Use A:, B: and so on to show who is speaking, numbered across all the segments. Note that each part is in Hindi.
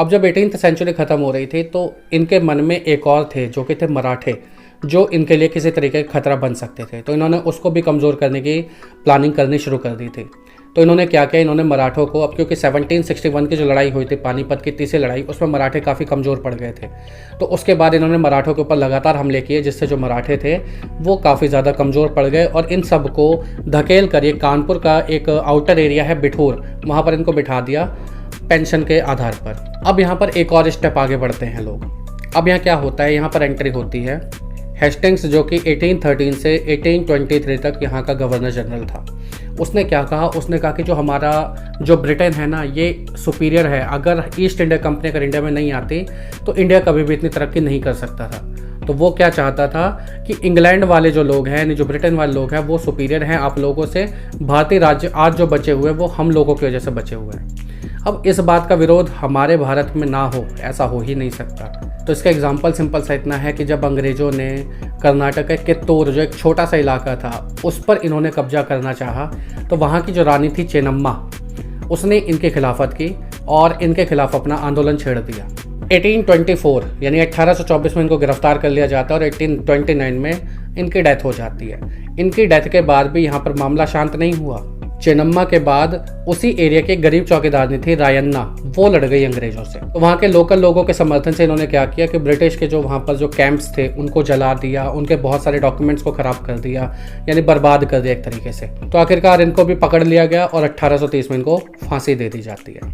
A: अब जब 18th सेंचुरी ख़त्म हो रही थी तो इनके मन में एक और थे जो कि थे मराठे, जो इनके लिए किसी तरीके का खतरा बन सकते थे। तो इन्होंने उसको भी कमज़ोर करने की प्लानिंग करनी शुरू कर दी थी। तो इन्होंने क्या किया, इन्होंने मराठों को, अब क्योंकि 1761 की जो लड़ाई हुई थी पानीपत की तीसरी लड़ाई, उसमें मराठे काफ़ी कमज़ोर पड़ गए थे। तो उसके बाद इन्होंने मराठों के ऊपर लगातार हमले किए, जिससे जो मराठे थे वो काफ़ी ज़्यादा कमज़ोर पड़ गए और इन सब को धकेल कर ये कानपुर का एक आउटर एरिया है बिठूर, वहाँ पर इनको बिठा दिया पेंशन के आधार पर। अब यहाँ पर एक और स्टेप आगे बढ़ते हैं लोग। अब यहाँ क्या होता है, यहाँ पर एंट्री होती है हेस्टिंग्स, जो कि 1813 से 1823 तक यहाँ का गवर्नर जनरल था। उसने क्या कहा, उसने कहा कि जो हमारा जो ब्रिटेन है ना, ये सुपीरियर है। अगर ईस्ट इंडिया कंपनी अगर इंडिया में नहीं आती तो इंडिया कभी भी इतनी तरक्की नहीं कर सकता था। तो वो क्या चाहता था कि इंग्लैंड वाले जो लोग हैं, जो ब्रिटेन वाले लोग हैं, वो सुपीरियर हैं आप लोगों से। भारतीय राज्य आज जो बचे हुए वो हम लोगों की वजह से बचे हुए हैं। अब इस बात का विरोध हमारे भारत में ना हो, ऐसा हो ही नहीं सकता। तो इसका एग्जाम्पल सिंपल सा इतना है कि जब अंग्रेज़ों ने कर्नाटक के कित्तूर, जो एक छोटा सा इलाका था, उस पर इन्होंने कब्जा करना चाहा, तो वहाँ की जो रानी थी चेन्नम्मा, उसने इनकी खिलाफत की और इनके खिलाफ अपना आंदोलन छेड़ दिया। 1824 यानी 1824 में इनको गिरफ्तार कर लिया जाता है और 1829 में इनकी डेथ हो जाती है। इनकी डेथ के बाद भी यहाँ पर मामला शांत नहीं हुआ। चेन्नम्मा के बाद उसी एरिया के गरीब चौकीदारनी थी रायन्ना, वो लड़ गई अंग्रेजों से। तो वहाँ के लोकल लोगों के समर्थन से इन्होंने क्या किया कि ब्रिटिश के जो वहाँ पर जो कैंप्स थे उनको जला दिया, उनके बहुत सारे डॉक्यूमेंट्स को ख़राब कर दिया, यानी बर्बाद कर दिया एक तरीके से। तो आखिरकार इनको भी पकड़ लिया गया और 1830 में इनको फांसी दे दी जाती है।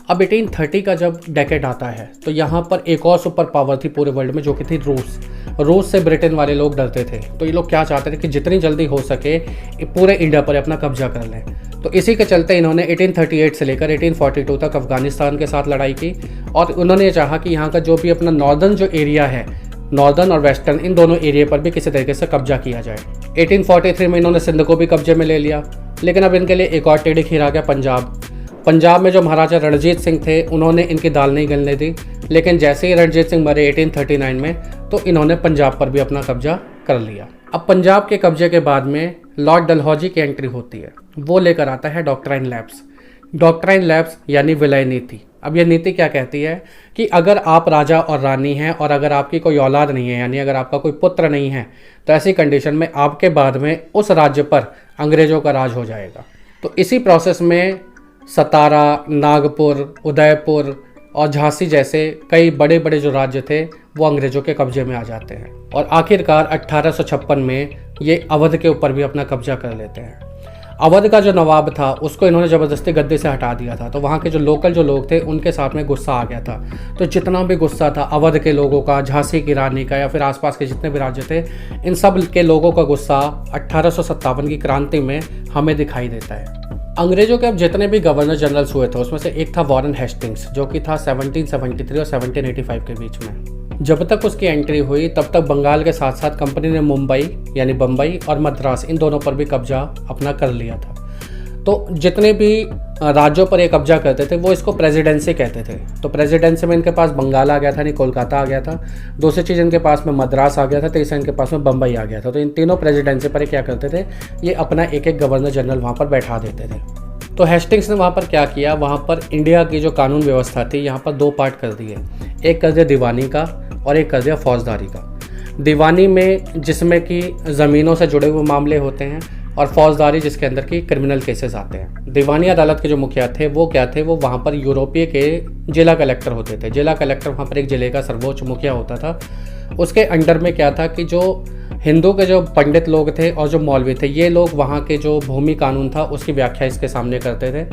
A: अब 1830 का जब डेकेड आता है तो यहाँ पर एक और सुपर पावर थी पूरे वर्ल्ड में, जो कि थी रूस। रूस से ब्रिटेन वाले लोग डरते थे। तो ये लोग क्या चाहते थे कि जितनी जल्दी हो सके पूरे इंडिया पर अपना कब्जा कर लें। तो इसी के चलते इन्होंने 1838 से लेकर 1842 तक अफगानिस्तान के साथ लड़ाई की और उन्होंने चाहा कि यहाँ का जो भी अपना नॉर्दर्न जो एरिया है, नॉर्दर्न और वेस्टर्न, इन दोनों एरिया पर भी किसी तरीके से कब्जा किया जाए। 1843 में इन्होंने सिंध को भी कब्जे में ले लिया। लेकिन अब इनके लिए एक और टेढ़ी खीर आ गया, पंजाब। पंजाब में जो महाराजा रणजीत सिंह थे उन्होंने इनकी दाल नहीं गलने दी। लेकिन जैसे ही रणजीत सिंह मरे 1839 में, तो इन्होंने पंजाब पर भी अपना कब्जा कर लिया। अब पंजाब के कब्जे के बाद में लॉर्ड डलहौजी की एंट्री होती है। वो लेकर आता है डॉक्ट्राइन लैब्स। डॉक्ट्राइन लैब्स यानी विलय नीति। अब यह नीति क्या कहती है कि अगर आप राजा और रानी हैं और अगर आपकी कोई औलाद नहीं है, यानी अगर आपका कोई पुत्र नहीं है, तो ऐसी कंडीशन में आपके बाद में उस राज्य पर अंग्रेज़ों का राज हो जाएगा। तो इसी प्रोसेस में सतारा, नागपुर, उदयपुर और झांसी जैसे कई बड़े बड़े जो राज्य थे वो अंग्रेज़ों के कब्जे में आ जाते हैं और आखिरकार 1856 में ये अवध के ऊपर भी अपना कब्जा कर लेते हैं। अवध का जो नवाब था उसको इन्होंने ज़बरदस्ती गद्दी से हटा दिया था। तो वहाँ के जो लोकल जो लोग थे उनके साथ में गुस्सा आ गया था। तो जितना भी गुस्सा था अवध के लोगों का, झांसी की रानी का या फिर आसपास के जितने भी राज्य थे, इन सब के लोगों का गुस्सा 1857 की क्रांति में हमें दिखाई देता है। अंग्रेजों के अब जितने भी गवर्नर जनरल्स हुए थे उसमें से एक था वॉरेन हेस्टिंग्स, जो कि था 1773 और 1785 के बीच में। जब तक उसकी एंट्री हुई तब तक बंगाल के साथ साथ कंपनी ने मुंबई यानी बम्बई और मद्रास, इन दोनों पर भी कब्जा अपना कर लिया था। तो जितने भी राज्यों पर ये कब्जा करते थे वो इसको प्रेसिडेंसी कहते थे। तो प्रेसिडेंसी में इनके पास बंगाल आ गया था, नहीं कोलकाता आ गया था। दूसरी चीज़ इनके पास में मद्रास आ गया था। तीसरा इनके पास में बम्बई आ गया था। तो इन तीनों प्रेसिडेंसी पर क्या करते थे, ये अपना एक एक गवर्नर जनरल वहाँ पर बैठा देते थे। तो हेस्टिंग्स ने वहाँ पर क्या किया, वहाँ पर इंडिया की जो कानून व्यवस्था थी यहाँ पर दो पार्ट कर दिए। एक कर दिया दीवानी का और एक कर दिया फौजदारी का। दीवानी में जिसमें कि ज़मीनों से जुड़े हुए मामले होते हैं और फौजदारी जिसके अंदर की क्रिमिनल केसेस आते हैं। दीवानी अदालत के जो मुखिया थे वो क्या थे, वो वहाँ पर यूरोपीय के जिला कलेक्टर होते थे। जिला कलेक्टर वहाँ पर एक जिले का सर्वोच्च मुखिया होता था। उसके अंडर में क्या था कि जो हिंदू के जो पंडित लोग थे और जो मौलवी थे, ये लोग वहाँ के जो भूमि कानून था उसकी व्याख्या इसके सामने करते थे।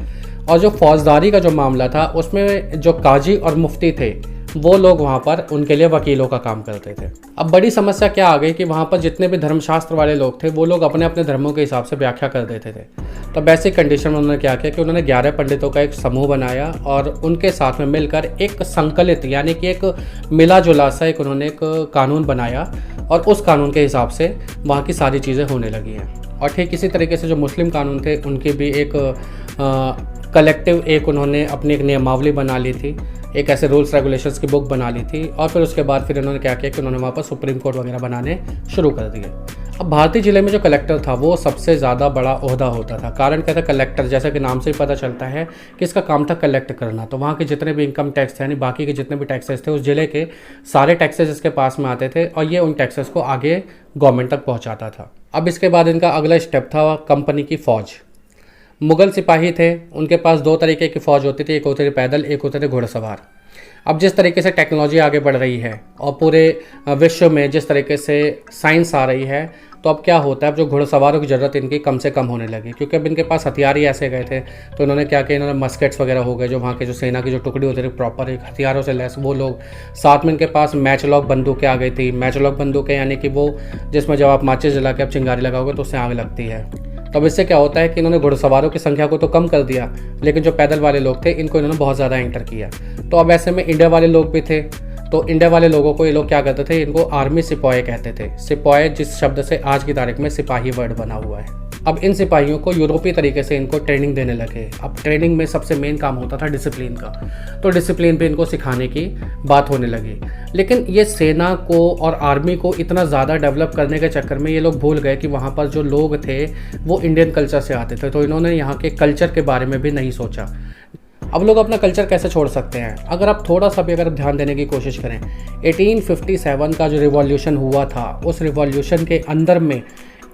A: और जो फौजदारी का जो मामला था उसमें जो काजी और मुफ्ती थे वो लोग वहाँ पर उनके लिए वकीलों का काम करते थे। अब बड़ी समस्या क्या आ गई कि वहाँ पर जितने भी धर्मशास्त्र वाले लोग थे वो लोग अपने अपने धर्मों के हिसाब से व्याख्या कर देते थे। तो बेसिक कंडीशन में उन्होंने क्या किया कि उन्होंने 11 पंडितों का एक समूह बनाया और उनके साथ में मिलकर एक संकलित यानी कि एक मिला जुला सा एक उन्होंने एक कानून बनाया और उस कानून के हिसाब से वहाँ की सारी चीज़ें होने लगी हैं। और ठीक इसी तरीके से जो मुस्लिम कानून थे उनकी भी एक कलेक्टिव एक उन्होंने अपनी एक नियमावली बना ली थी, एक ऐसे रूल्स रेगुलेशंस की बुक बना ली थी। और फिर उसके बाद फिर उन्होंने क्या किया कि उन्होंने वहाँ पर सुप्रीम कोर्ट वगैरह बनाने शुरू कर दिए। अब भारतीय ज़िले में जो कलेक्टर था वो सबसे ज़्यादा बड़ा ओहदा होता था। कारण क्या था, कलेक्टर जैसा कि नाम से ही पता चलता है कि इसका काम था कलेक्ट करना। तो वहाँ के जितने भी इनकम टैक्स थे यानी बाकी के जितने भी टैक्सेस थे उस ज़िले के सारे टैक्सेस इसके पास में आते थे और ये उन टैक्सेस को आगे गवर्नमेंट तक पहुँचाता था। अब इसके बाद इनका अगला स्टेप था कंपनी की फ़ौज। मुग़ल सिपाही थे, उनके पास दो तरीके की फ़ौज होती थी, एक होते थे पैदल, एक होते थे घुड़सवार। अब जिस तरीके से टेक्नोलॉजी आगे बढ़ रही है और पूरे विश्व में जिस तरीके से साइंस आ रही है, तो अब क्या होता है, अब जो घुड़सवारों की ज़रूरत इनकी कम से कम होने लगी, क्योंकि अब इनके पास हथियार ही ऐसे गए थे। तो इन्होंने क्या किया, इन्होंने मस्केट्स वगैरह हो गए, जो वहाँ के जो सेना की जो टुकड़ी होती थी प्रॉपर एक हथियारों से लैस, वो लोग। साथ में इनके पास मैचलॉक बंदूकें आ गई थी। मैचलॉक बंदूकें यानी कि वो जिसमें जब आप माचिस जला के आप चिंगारी लगाओगे तो उससे आग लगती है। तो अब इससे क्या होता है कि इन्होंने घुड़सवारों की संख्या को तो कम कर दिया, लेकिन जो पैदल वाले लोग थे इनको इन्होंने बहुत ज़्यादा एंटर किया। तो अब ऐसे में इंडिया वाले लोग भी थे, तो इंडिया वाले लोगों को ये लोग क्या करते थे, इनको आर्मी सिपाही कहते थे। सिपाही जिस शब्द से आज की तारीख में सिपाही वर्ड बना हुआ है। अब इन सिपाहियों को यूरोपीय तरीके से इनको ट्रेनिंग देने लगे। अब ट्रेनिंग में सबसे मेन काम होता था डिसिप्लिन का, तो डिसिप्लिन पे इनको सिखाने की बात होने लगी। लेकिन ये सेना को और आर्मी को इतना ज़्यादा डेवलप करने के चक्कर में ये लोग भूल गए कि वहाँ पर जो लोग थे वो इंडियन कल्चर से आते थे, तो इन्होंने यहाँ के कल्चर के बारे में भी नहीं सोचा। अब लोग अपना कल्चर कैसे छोड़ सकते हैं, अगर आप थोड़ा सा भी अगर ध्यान देने की कोशिश करें, 1857 का जो रिवॉल्यूशन हुआ था, उस रिवॉल्यूशन के अंदर में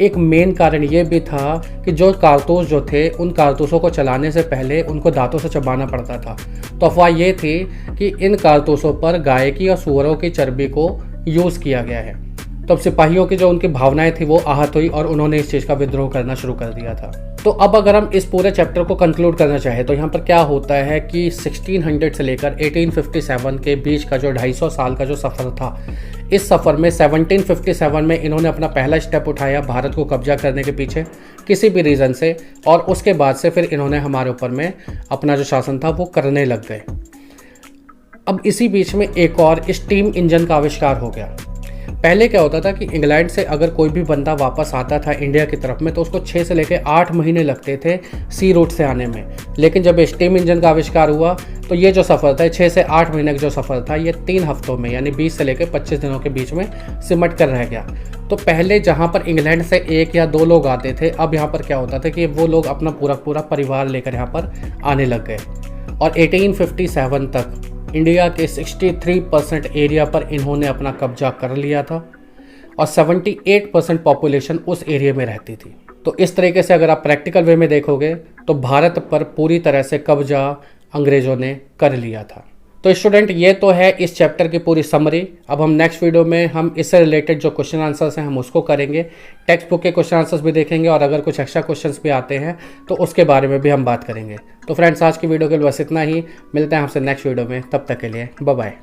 A: एक मेन कारण ये भी था कि जो कारतूस जो थे, उन कारतूसों को चलाने से पहले उनको दांतों से चबाना पड़ता था। तो अफवाह ये थी कि इन कारतूसों पर गाय की और सूअरों की चर्बी को यूज़ किया गया है। तो अब सिपाहियों की जो उनकी भावनाएं थी वो आहत हुई और उन्होंने इस चीज़ का विद्रोह करना शुरू कर दिया था। तो अब अगर हम इस पूरे चैप्टर को कंक्लूड करना चाहें तो यहाँ पर क्या होता है कि 1600 से लेकर 1857 के बीच का जो 250 साल का जो सफ़र था, इस सफ़र में 1757 में इन्होंने अपना पहला स्टेप उठाया भारत को कब्जा करने के पीछे किसी भी रीज़न से, और उसके बाद से फिर इन्होंने हमारे ऊपर में अपना जो शासन था वो करने लग गए। अब इसी बीच में एक और स्टीम इंजन का आविष्कार हो गया। पहले क्या होता था कि इंग्लैंड से अगर कोई भी बंदा वापस आता था इंडिया की तरफ में तो उसको 6 से लेकर 8 महीने लगते थे सी रूट से आने में। लेकिन जब स्टीम इंजन का आविष्कार हुआ तो ये जो सफ़र था 6 से 8 महीने का जो सफ़र था ये 3 हफ्तों में यानी 20 से लेकर 25 दिनों के बीच में सिमट कर रह गया। तो पहले जहाँ पर इंग्लैंड से 1 या 2 लोग आते थे, अब यहाँ पर क्या होता था कि वो लोग अपना पूरा परिवार लेकर यहाँ पर आने लग गए। और 1857 तक इंडिया के 63% एरिया पर इन्होंने अपना कब्जा कर लिया था और 78% पॉपुलेशन उस एरिया में रहती थी। तो इस तरीके से अगर आप प्रैक्टिकल वे में देखोगे तो भारत पर पूरी तरह से कब्जा अंग्रेज़ों ने कर लिया था। तो स्टूडेंट, ये तो है इस चैप्टर की पूरी समरी। अब हम नेक्स्ट वीडियो में हम इससे रिलेटेड जो क्वेश्चन आंसर्स हैं हम उसको करेंगे, टेक्स्ट बुक के क्वेश्चन आंसर्स भी देखेंगे और अगर कुछ एक्स्ट्रा क्वेश्चंस भी आते हैं तो उसके बारे में भी हम बात करेंगे। तो फ्रेंड्स, आज की वीडियो के लिए बस इतना ही। मिलते हैं आपसे नेक्स्ट वीडियो में, तब तक के लिए बाय बाय।